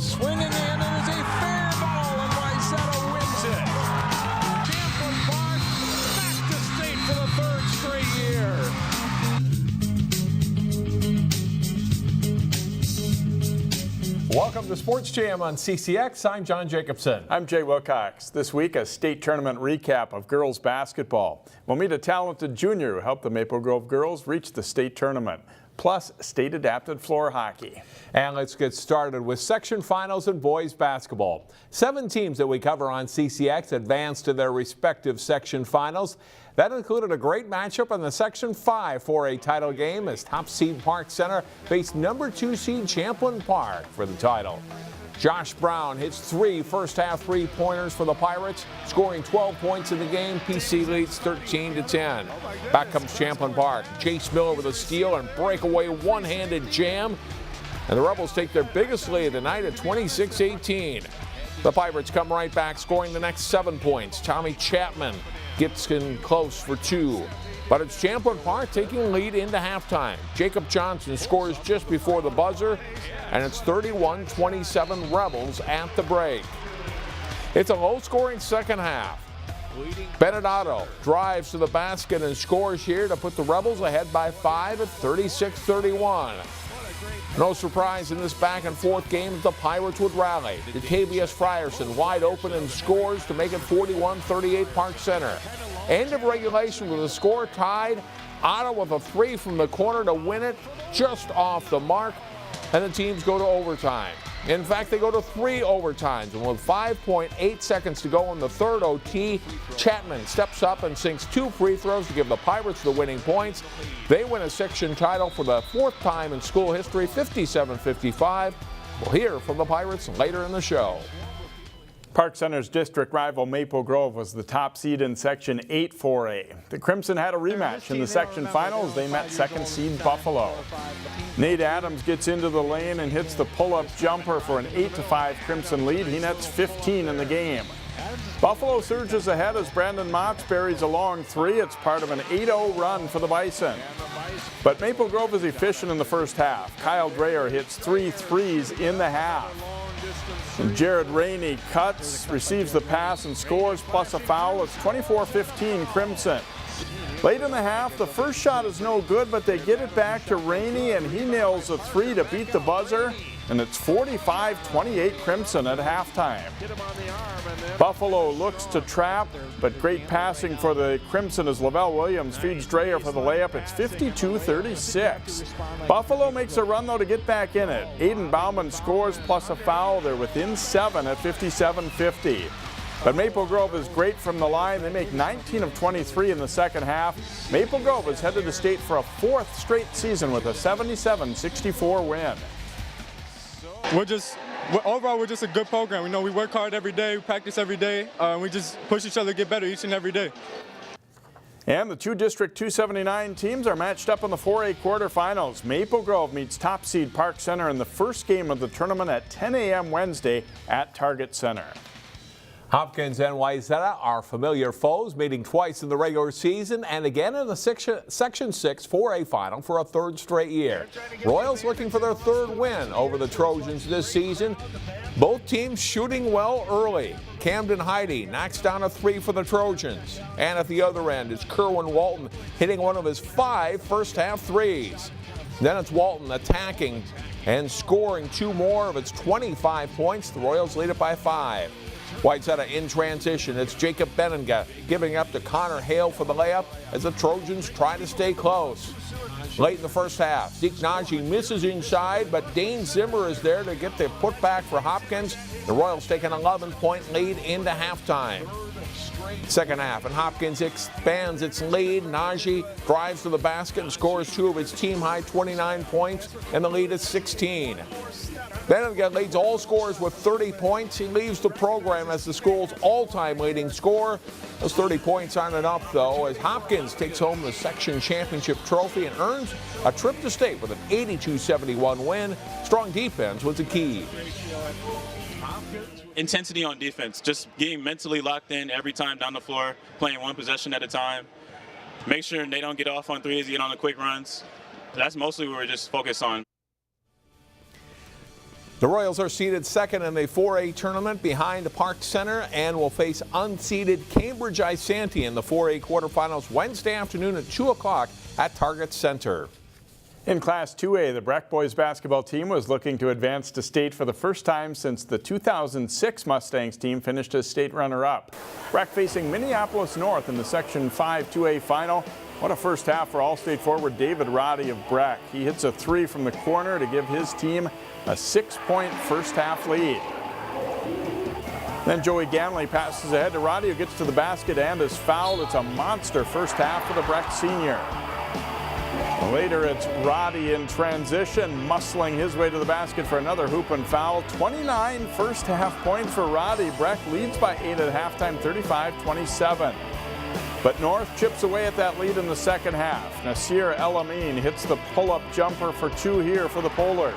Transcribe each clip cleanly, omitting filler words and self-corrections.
swinging in, and it's a fair ball, and Wayzata wins it. Champlin Park back to state for the third straight year. Welcome to Sports Jam on CCX. I'm John Jacobson. I'm Jay Wilcox. This week, a state tournament recap of girls basketball. We'll meet a talented junior who helped the Maple Grove girls reach the state tournament, plus state-adapted floor hockey. And let's get started with section finals in boys basketball. 7 teams that we cover on CCX advanced to their respective section finals. That included a great matchup in the Section 5 4A title game as top seed Park Center faced number 2 seed Champlin Park for the title. Josh Brown hits 3 first-half three-pointers for the Pirates, scoring 12 points in the game. PC leads 13-10. Back comes Champlin Park. Jace Miller with a steal and breakaway one-handed jam. And the Rebels take their biggest lead tonight at 26-18. The Pirates come right back, scoring the next 7 points. Tommy Chatman gets in close for 2. But it's Champlin Park taking lead into halftime. Jacob Johnson scores just before the buzzer, and it's 31-27 Rebels at the break. It's a low-scoring second half. Benedetto drives to the basket and scores here to put the Rebels ahead by 5 at 36-31. No surprise in this back-and-forth game that the Pirates would rally. Datavius Frierson wide open and scores to make it 41-38 Park Center. End of regulation with the score tied. Otto with a 3 from the corner to win it, just off the mark, and the teams go to overtime. In fact, they go to 3 overtimes, and with 5.8 seconds to go in the third OT, Chatman steps up and sinks 2 free throws to give the Pirates the winning points. They win a section title for the 4th time in school history, 57-55. We'll hear from the Pirates later in the show. Park Center's district rival Maple Grove was the top seed in Section 8 4A. The Crimson had a rematch in the section finals. They met 2nd seed Buffalo. Nate Adams gets into the lane and hits the pull-up jumper for an 8-5 Crimson lead. He nets 15 in the game. Buffalo surges ahead as Brandon Motz buries a long 3. It's part of an 8-0 run for the Bison. But Maple Grove is efficient in the first half. Kyle Dreyer hits 3 threes in the half. And Jared Rainey cuts, receives the pass, and scores, plus a foul. It's 24-15 Crimson. Late in the half, the first shot is no good, but they get it back to Rainey, and he nails a 3 to beat the buzzer. And it's 45-28 Crimson at halftime. Buffalo looks to trap, but great passing for the Crimson as Lavelle Williams feeds Dreyer for the layup. It's 52-36. Buffalo makes a run, though, to get back in it. Aiden Bauman scores plus a foul. They're within 7 at 57-50. But Maple Grove is great from the line. They make 19 of 23 in the second half. Maple Grove is headed to state for a 4th straight season with a 77-64 win. Overall, we're just a good program. We work hard every day, we practice every day, and we just push each other to get better each and every day. And the 2 District 279 teams are matched up in the 4A quarterfinals. Maple Grove meets top seed Park Center in the first game of the tournament at 10 a.m. Wednesday at Target Center. Hopkins and Wayzata are familiar foes, meeting twice in the regular season and again in the Section 6 4A final for a 3rd straight year. Royals looking for their 3rd win over the Trojans this season. Both teams shooting well early. Camden Heidi knocks down a 3 for the Trojans. And at the other end is Kerwin Walton hitting one of his 5 first-half threes. Then it's Walton attacking and scoring 2 more of its 25 points. The Royals lead it by 5. Wayzata in transition. It's Jacob Benninga giving up to Connor Hale for the layup as the Trojans try to stay close. Late in the first half, Zeke Najee misses inside, but Dane Zimmer is there to get the putback for Hopkins. The Royals take an 11-point lead into halftime. Second half, and Hopkins expands its lead. Najee drives to the basket and scores 2 of its team-high 29 points, and the lead is 16. Benninga leads all scorers with 30 points. He leaves the program as the school's all-time leading scorer. Those 30 points aren't enough, though, as Hopkins takes home the section championship trophy and earns a trip to state with an 82-71 win. Strong defense was the key. Intensity on defense, just getting mentally locked in every time down the floor, playing 1 possession at a time. Make sure they don't get off on threes, get on the quick runs. That's mostly what we're just focused on. The Royals are seeded second in the 4A tournament behind Park Center and will face unseeded Cambridge Isanti in the 4A quarterfinals Wednesday afternoon at 2 o'clock at Target Center. In Class 2A, the Breck boys basketball team was looking to advance to state for the first time since the 2006 Mustangs team finished as state runner-up. Breck facing Minneapolis North in the Section 5 2A final. What a first half for All-State forward David Roddy of Breck. He hits a three from the corner to give his team a 6-point first half lead. Then Joey Ganley passes ahead to Roddy, who gets to the basket and is fouled. It's a monster first half for the Breck senior. Later, it's Roddy in transition, muscling his way to the basket for another hoop and foul. 29 first half points for Roddy. Breck leads by 8 at halftime, 35-27. But North chips away at that lead in the second half. Nasir El Amin hits the pull-up jumper for 2 here for the Polars.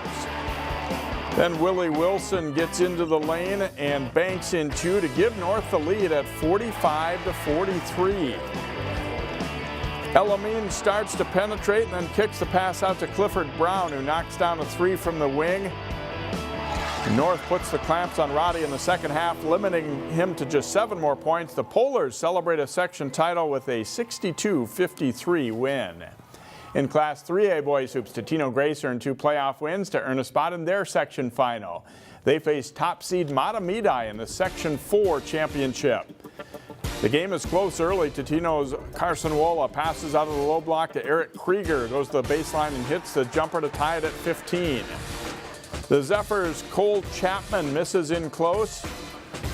Then Willie Wilson gets into the lane and banks in 2 to give North the lead at 45-43. El Amin starts to penetrate and then kicks the pass out to Clifford Brown, who knocks down a 3 from the wing. North puts the clamps on Roddy in the second half, limiting him to just 7 more points. The Polars celebrate a section title with a 62-53 win. In Class 3A boys hoops, Totino Grace earned 2 playoff wins to earn a spot in their section final. They face top seed Matamidi in the Section 4 championship. The game is close early. Totino's Carson Wola passes out of the low block to Eric Krieger, goes to the baseline and hits the jumper to tie it at 15. The Zephyrs' Cole Chapman misses in close,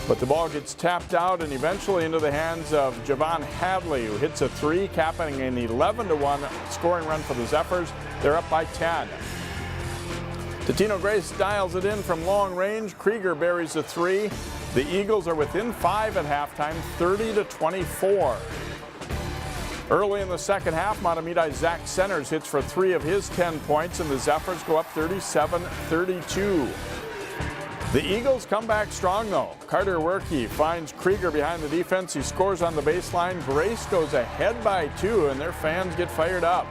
but the ball gets tapped out and eventually into the hands of Javon Hadley, who hits a 3, capping an 11-1 scoring run for the Zephyrs. They're up by 10. Totino Grace dials it in from long range. Krieger buries a 3. The Eagles are within 5 at halftime, 30-24. Early in the second half, Matamidi's Zach Centers hits for 3 of his 10 points, and the Zephyrs go up 37-32. The Eagles come back strong, though. Carter Werke finds Krieger behind the defense. He scores on the baseline. Grace goes ahead by 2, and their fans get fired up.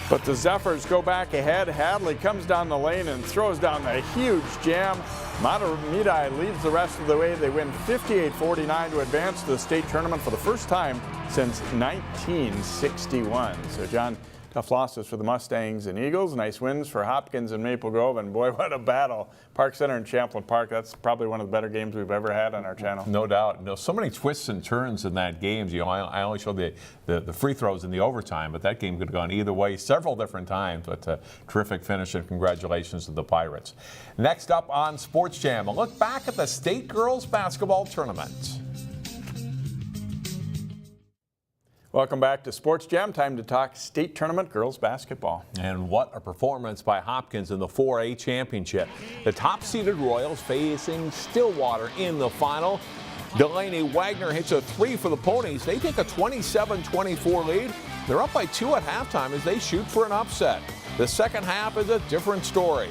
But the Zephyrs go back ahead. Hadley comes down the lane and throws down a huge jam. Matamidi leads the rest of the way. They win 58-49 to advance to the state tournament for the first time since 1961. So, John, tough losses for the Mustangs and Eagles. Nice wins for Hopkins and Maple Grove. And boy, what a battle. Park Center and Champlin Park, that's probably one of the better games we've ever had on our channel. No doubt. No, so many twists and turns in that game. You know, I only showed the free throws in the overtime, but that game could have gone either way several different times. But terrific finish, and congratulations to the Pirates. Next up on Sports Jam, a look back at the state girls basketball tournament. Welcome back to Sports Jam. Time to talk state tournament girls basketball. And what a performance by Hopkins in the 4A championship. The top-seeded Royals facing Stillwater in the final. Delaney Wagner hits a 3 for the Ponies. They take a 27-24 lead. They're up by 2 at halftime as they shoot for an upset. The second half is a different story.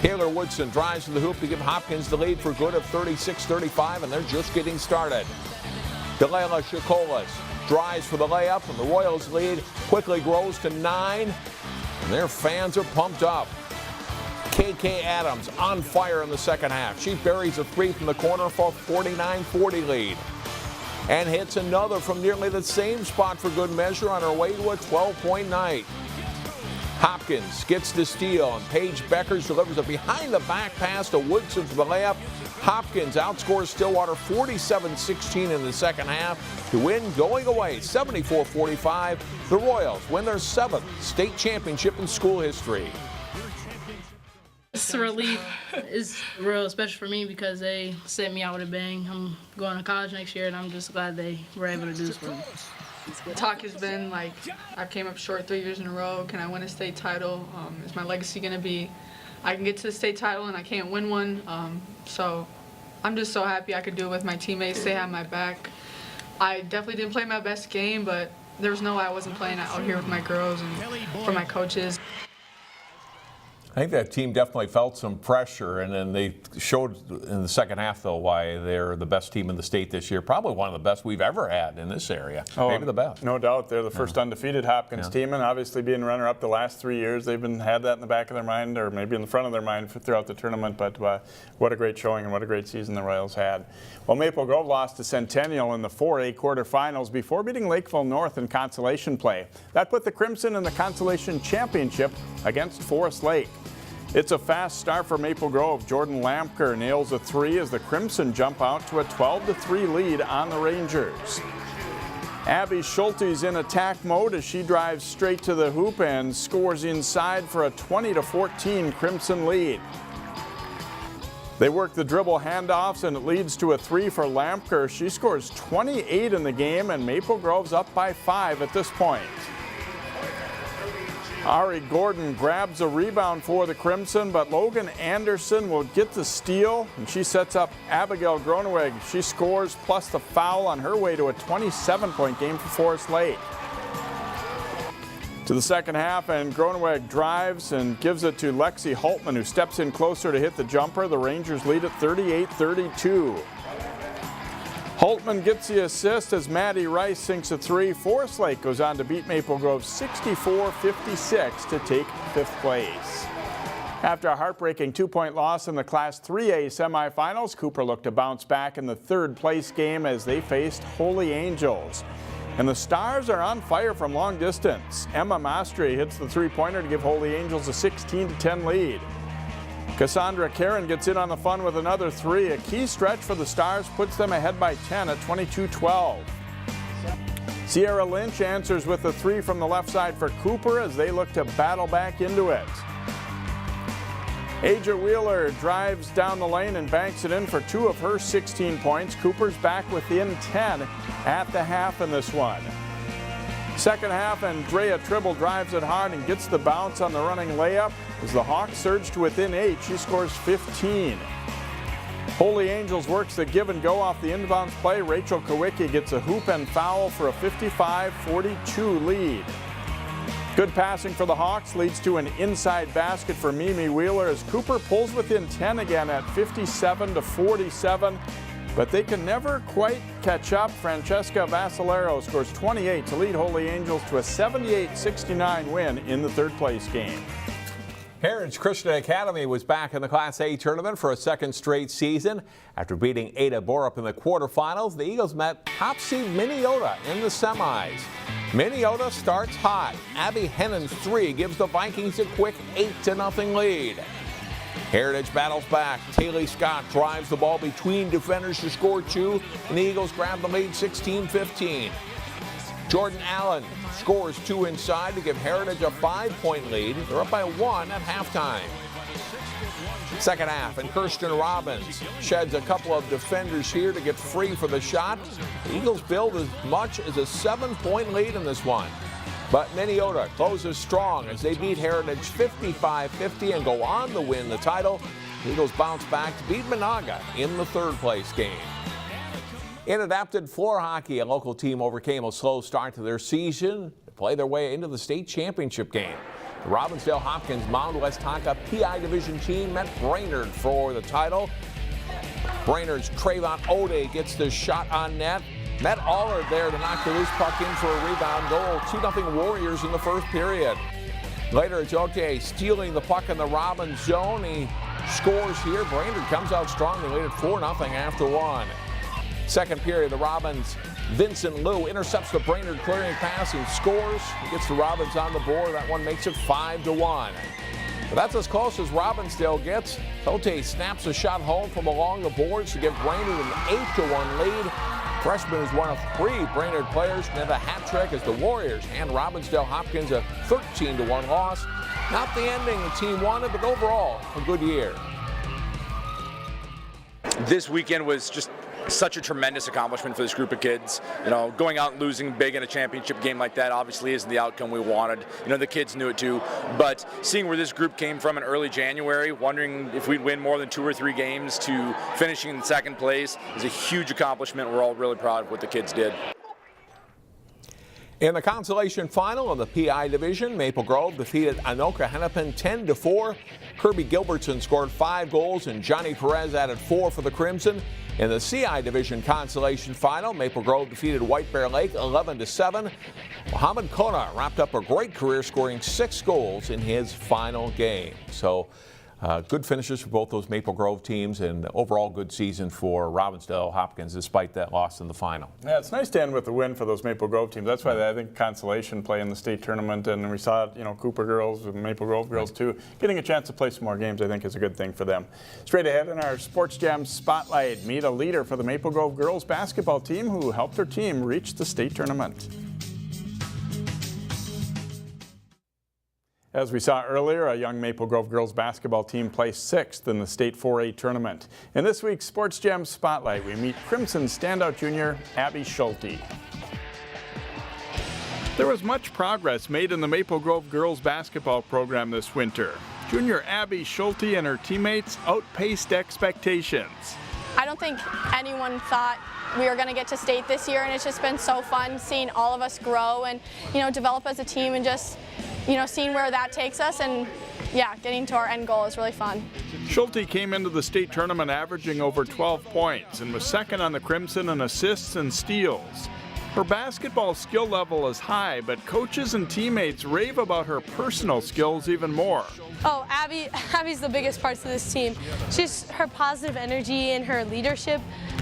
Taylor Woodson drives to the hoop to give Hopkins the lead for good of 36-35, and they're just getting started. Delayla Shakolas drives for the layup, and the Royals lead quickly grows to 9, and their fans are pumped up. KK Adams on fire in the second half. She buries a 3 from the corner for a 49-40 lead, and hits another from nearly the same spot for good measure on her way to a 12-point night. Hopkins gets the steal, and Paige Beckers delivers a behind-the-back pass to Woodson for the layup. Hopkins outscores Stillwater 47-16 in the second half to win going away 74-45. The Royals win their 7th state championship in school history. This relief is real special for me because they set me out with a bang. I'm going to college next year, and I'm just glad they were able to do this for me. The talk has been like, I came up short 3 years in a row. Can I win a state title? Is my legacy going to be I can get to the state title and I can't win one? So I'm just so happy I could do it with my teammates. They have my back. I definitely didn't play my best game, but there's no way I wasn't playing out here with my girls and for my coaches. I think that team definitely felt some pressure, and then they showed in the second half, though, why they're the best team in the state this year. Probably one of the best we've ever had in this area. Maybe the best. No doubt. They're the first undefeated Hopkins team, and obviously being runner-up the last 3 years, they've had that in the back of their mind, or maybe in the front of their mind throughout the tournament. But what a great showing and what a great season the Royals had. Well, Maple Grove lost to Centennial in the 4A quarterfinals before beating Lakeville North in consolation play. That put the Crimson in the consolation championship against Forest Lake. It's a fast start for Maple Grove. Jordan Lampker nails a 3 as the Crimson jump out to a 12-3 lead on the Rangers. Abby Schulte's in attack mode as she drives straight to the hoop and scores inside for a 20-14 Crimson lead. They work the dribble handoffs and it leads to a 3 for Lampker. She scores 28 in the game and Maple Grove's up by 5 at this point. Ari Gordon grabs a rebound for the Crimson, but Logan Anderson will get the steal, and she sets up Abigail Groneweg. She scores plus the foul on her way to a 27-point game for Forest Lake. To the second half, and Groneweg drives and gives it to Lexi Hultman, who steps in closer to hit the jumper. The Rangers lead at 38-32. Hultman gets the assist as Maddie Rice sinks a 3. Forest Lake goes on to beat Maple Grove 64-56 to take 5th place. After a heartbreaking 2-point loss in the Class 3A semifinals, Cooper looked to bounce back in the 3rd place game as they faced Holy Angels. And the Stars are on fire from long distance. Emma Mastre hits the 3-pointer to give Holy Angels a 16-10 lead. Cassandra Karen gets in on the fun with another 3. A key stretch for the Stars puts them ahead by 10 at 22-12. Sierra Lynch answers with a 3 from the left side for Cooper as they look to battle back into it. Aja Wheeler drives down the lane and banks it in for 2 of her 16 points. Cooper's back within 10 at the half in this one. Second half, Andrea Tribble drives it hard and gets the bounce on the running layup. As the Hawks surge to within 8, she scores 15. Holy Angels works the give and go off the inbounds play. Rachel Kowicki gets a hoop and foul for a 55-42 lead. Good passing for the Hawks leads to an inside basket for Mimi Wheeler as Cooper pulls within 10 again at 57-47. But they can never quite catch up. Francesca Vassalero scores 28 to lead Holy Angels to a 78-69 win in the 3rd place game. Heritage Christian Academy was back in the Class A tournament for a 2nd straight season. After beating Ada Borup in the quarterfinals, the Eagles met top seed Minneota in the semis. Minneota starts hot. Abby Hennon's 3 gives the Vikings a quick 8-0 lead. Heritage battles back. Taylor Scott drives the ball between defenders to score 2, and the Eagles grab the lead 16-15. Jordan Allen scores 2 inside to give Heritage a 5-point lead. They're up by 1 at halftime. Second half, and Kirsten Robbins sheds a couple of defenders here to get free for the shot. The Eagles build as much as a 7-point lead in this one. But Minneota closes strong as they beat Heritage 55-50 and go on to win the title. The Eagles bounce back to beat Monaga in the 3rd place game. In adapted floor hockey, a local team overcame a slow start to their season to play their way into the state championship game. The Robbinsdale Hopkins Mound West Tonka PI Division team met Brainerd for the title. Brainerd's Trayvon Ode gets the shot on net. Met Allard there to knock the loose puck in for a rebound goal. 2-0 Warriors in the 1st period. Later, Jote stealing the puck in the Robbins zone. He scores here. Brainerd comes out strong. They lead at 4-0 after 1. Second period, the Robins, Vincent Liu intercepts the Brainerd clearing pass and scores. He gets the Robins on the board. That one makes it 5-1. But that's as close as Robbinsdale gets. Jote snaps a shot home from along the boards to give Brainerd an 8-1 lead. Freshman is one of 3 Brainerd players and have a hat trick as the Warriors hand Robbinsdale Hopkins a 13-1 loss. Not the ending the team wanted, but overall a good year. This weekend was just such a tremendous accomplishment for this group of kids. You know, going out and losing big in a championship game like that obviously isn't the outcome we wanted. You know, the kids knew it too. But seeing where this group came from in early January, wondering if we'd win more than 2 or 3 games to finishing in 2nd place is a huge accomplishment. We're all really proud of what the kids did. In the consolation final of the PI division, Maple Grove defeated Anoka Hennepin 10-4. Kirby Gilbertson scored 5 goals and Johnny Perez added 4 for the Crimson. In the CI division consolation final, Maple Grove defeated White Bear Lake 11-7. Mohamed Kona wrapped up a great career, scoring 6 goals in his final game. So good finishes for both those Maple Grove teams, and overall good season for Robbinsdale Hopkins despite that loss in the final. Yeah, it's nice to end with a win for those Maple Grove teams. That's why I think consolation play in the state tournament, and we saw, Cooper girls and Maple Grove girls too. Getting a chance to play some more games, I think, is a good thing for them. Straight ahead in our Sports Jam Spotlight, meet a leader for the Maple Grove girls basketball team who helped her team reach the state tournament. As we saw earlier, a young Maple Grove girls basketball team placed 6th in the state 4A tournament. In this week's Sports Jam Spotlight, we meet Crimson standout junior Abby Schulte. There was much progress made in the Maple Grove girls basketball program this winter. Junior Abby Schulte and her teammates outpaced expectations. I don't think anyone thought we were going to get to state this year, and it's just been so fun seeing all of us grow and, develop as a team, and just, seeing where that takes us, and getting to our end goal is really fun. Schulte came into the state tournament averaging over 12 points and was second on the Crimson in assists and steals. Her basketball skill level is high, but coaches and teammates rave about her personal skills even more. Oh, Abby's the biggest part of this team. Her positive energy and her leadership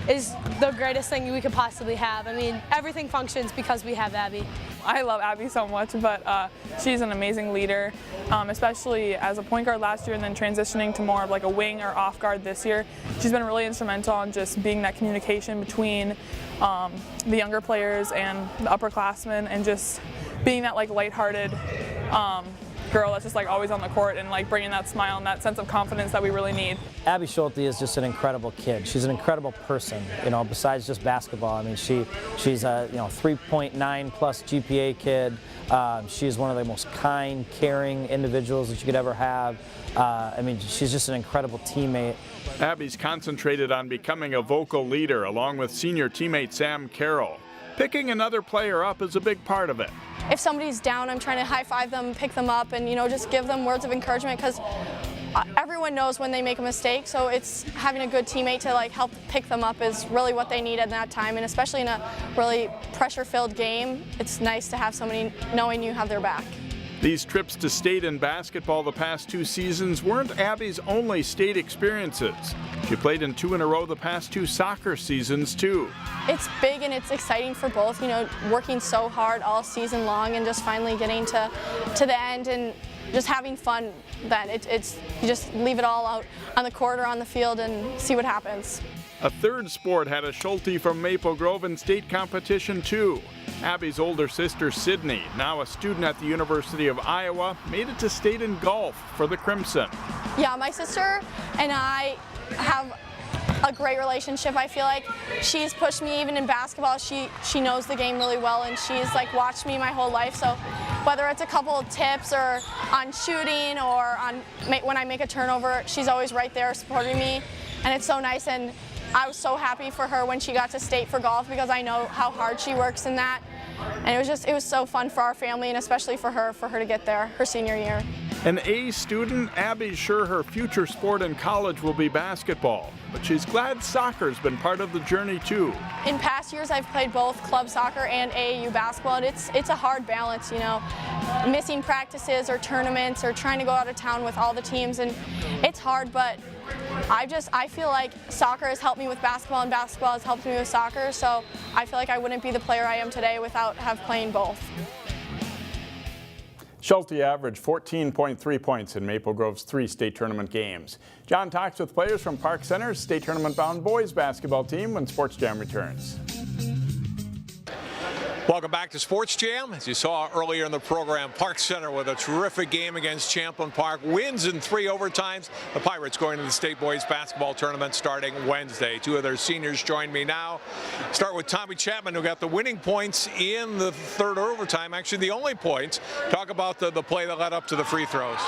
is the greatest thing we could possibly have. I mean, everything functions because we have Abby. I love Abby so much, but she's an amazing leader, especially as a point guard last year and then transitioning to more of like a wing or off guard this year. She's been really instrumental in just being that communication between the younger players and the upperclassmen, and just being that like lighthearted girl that's just like always on the court and like bringing that smile and that sense of confidence that we really need. Abby Schulte is just an incredible kid. She's an incredible person, besides just basketball. I mean, she's a 3.9 plus GPA kid. She's one of the most kind, caring individuals that you could ever have. She's just an incredible teammate. Abby's concentrated on becoming a vocal leader along with senior teammate Sam Carroll. Picking another player up is a big part of it. If somebody's down, I'm trying to high-five them, pick them up, and just give them words of encouragement, because everyone knows when they make a mistake, so it's having a good teammate to help pick them up is really what they need at that time, and especially in a really pressure-filled game, it's nice to have somebody knowing you have their back. These trips to state in basketball the past 2 seasons weren't Abby's only state experiences. She played in 2 in a row the past 2 soccer seasons too. It's big and it's exciting for both, working so hard all season long and just finally getting to the end and just having fun. That you just leave it all out on the court or on the field and see what happens. A third sport had a Schulte from Maple Grove in state competition too. Abby's older sister Sydney, now a student at the University of Iowa, made it to state in golf for the Crimson. Yeah, my sister and I have a great relationship. I feel like she's pushed me even in basketball. She knows the game really well, and she's watched me my whole life. So whether it's a couple of tips or on shooting or on when I make a turnover, she's always right there supporting me, and it's so nice. And I was so happy for her when she got to state for golf, because I know how hard she works in that. And it was so fun for our family, and especially for her to get there her senior year. An A student, Abby's sure her future sport in college will be basketball, but she's glad soccer's been part of the journey too. In past years, I've played both club soccer and AAU basketball, and it's a hard balance, missing practices or tournaments or trying to go out of town with all the teams, and it's hard, but I feel like soccer has helped me with basketball and basketball has helped me with soccer, so I feel like I wouldn't be the player I am today without playing both. Schulte averaged 14.3 points in Maple Grove's 3 state tournament games. John talks with players from Park Center's state tournament-bound boys basketball team when Sports Jam returns. Welcome back to Sports Jam. As you saw earlier in the program, Park Center with a terrific game against Champlin Park. Wins in 3 overtimes. The Pirates going to the state boys basketball tournament starting Wednesday. 2 of their seniors join me now. Start with Tommy Chatman, who got the winning points in the 3rd overtime. Actually, the only points. Talk about the play that led up to the free throws.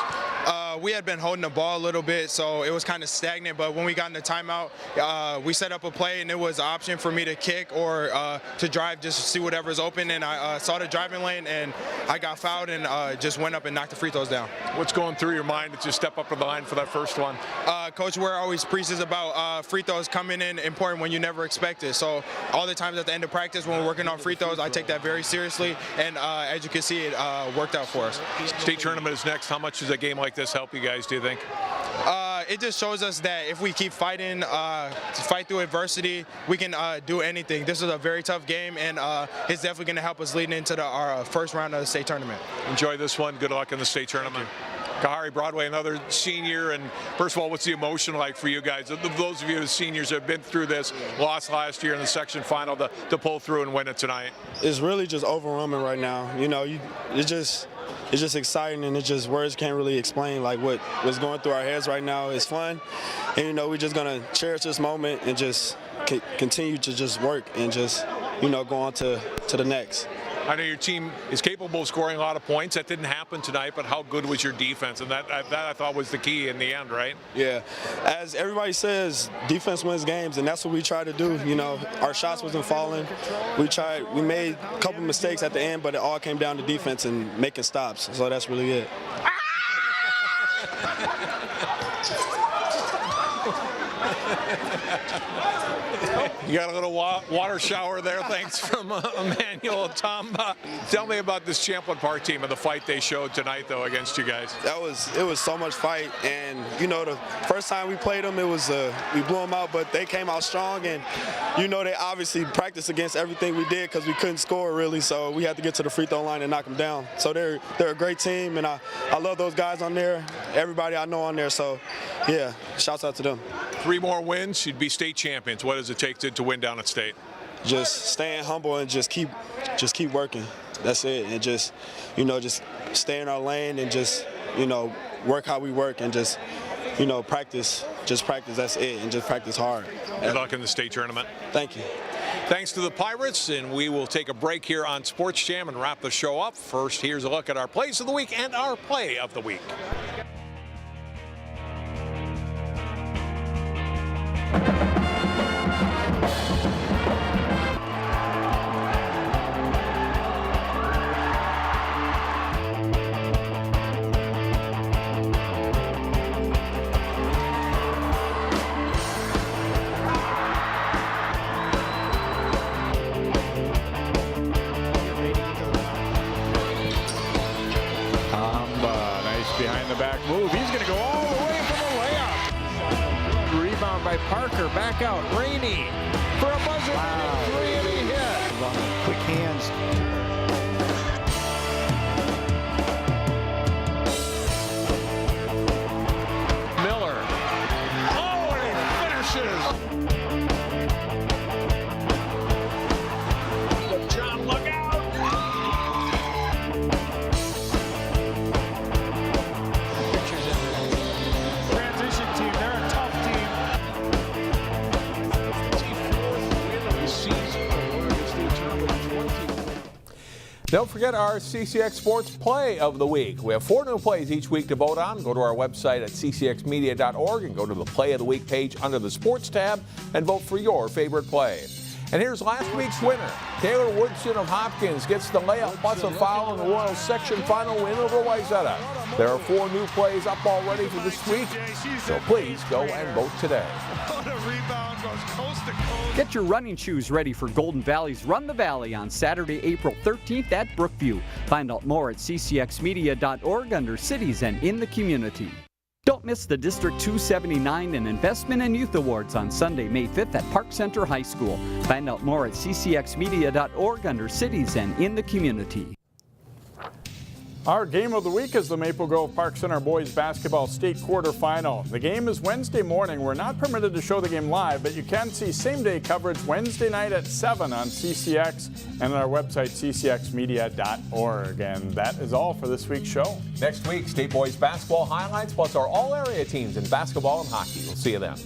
We had been holding the ball a little bit, so it was kind of stagnant. But when we got in the timeout, we set up a play, and it was an option for me to kick or to drive just to see whatever's open. And I saw the driving lane, and I got fouled and just went up and knocked the free throws down. What's going through your mind as you step up to the line for that first one? Coach Ware always preaches about free throws coming in important when you never expect it. So all the times at the end of practice when we're working on free throws, I take that very seriously. And as you can see, it worked out for us. State tournament is next. How much does a game like this help you guys, do you think? It just shows us that if we keep fighting, fight through adversity, we can do anything. This is a very tough game, and it's definitely going to help us leading into our first round of the state tournament. Enjoy this one. Good luck in the state tournament. Khari, Broadway, another senior, and first of all, what's the emotion like for you guys? Those of you as seniors have been through this, lost last year in the section final, to pull through and win it tonight. It's really just overwhelming right now. You know, it's just exciting, and it's just words can't really explain like what's going through our heads right now. It's fun, and you know, we're just gonna cherish this moment and just continue to just work and just, you know, go on to the next. I know your team is capable of scoring a lot of points. That didn't happen tonight, but how good was your defense? And that I thought was the key in the end, right? Yeah. As everybody says, defense wins games, and that's what we try to do. You know, our shots wasn't falling. We made a couple mistakes at the end, but it all came down to defense and making stops. So that's really it. You got a little water shower there. Thanks from Emmanuel Tamba. Tell me about this Champlin Park team and the fight they showed tonight, though, against you guys. It was so much fight, and you know, the first time we played them, it was we blew them out, but they came out strong, and you know, they obviously practiced against everything we did because we couldn't score really, so we had to get to the free throw line and knock them down. So they're a great team, and I love those guys on there. Everybody I know on there, so yeah, shouts out to them. 3 more wins, you'd be state champions. What does it take to win down at state? Just staying humble and just keep working. That's it. And just, you know, just stay in our lane and just, you know, work how we work and just, you know, practice. Just practice. That's it. And just practice hard. Good luck in the state tournament. Thank you. Thanks to the Pirates, and we will take a break here on Sports Jam and wrap the show up. First, here's a look at our plays of the week and our play of the week. Behind the back move. He's going to go all the way from a layup. Rebound by Parker. Back out. Rainey for a buzzer-beating three, and he hit. Quick hands. Miller. Oh, and he finishes. John, look out. Don't forget our CCX Sports Play of the Week. We have 4 new plays each week to vote on. Go to our website at ccxmedia.org and go to the Play of the Week page under the Sports tab and vote for your favorite play. And here's last week's winner. Taylor Woodson of Hopkins gets the layup plus a foul in the Royals section final win over Wayzata. There are 4 new plays up already for this week, so please go and vote today. Get your running shoes ready for Golden Valley's Run the Valley on Saturday, April 13th at Brookview. Find out more at ccxmedia.org under Cities and in the Community. Don't miss the District 279 and Investment and Youth Awards on Sunday, May 5th at Park Center High School. Find out more at ccxmedia.org under Cities and in the Community. Our game of the week is the Maple Grove Park Center boys basketball state quarterfinal. The game is Wednesday morning. We're not permitted to show the game live, but you can see same-day coverage Wednesday night at 7 on CCX and on our website, ccxmedia.org. And that is all for this week's show. Next week, state boys basketball highlights plus our all-area teams in basketball and hockey. We'll see you then.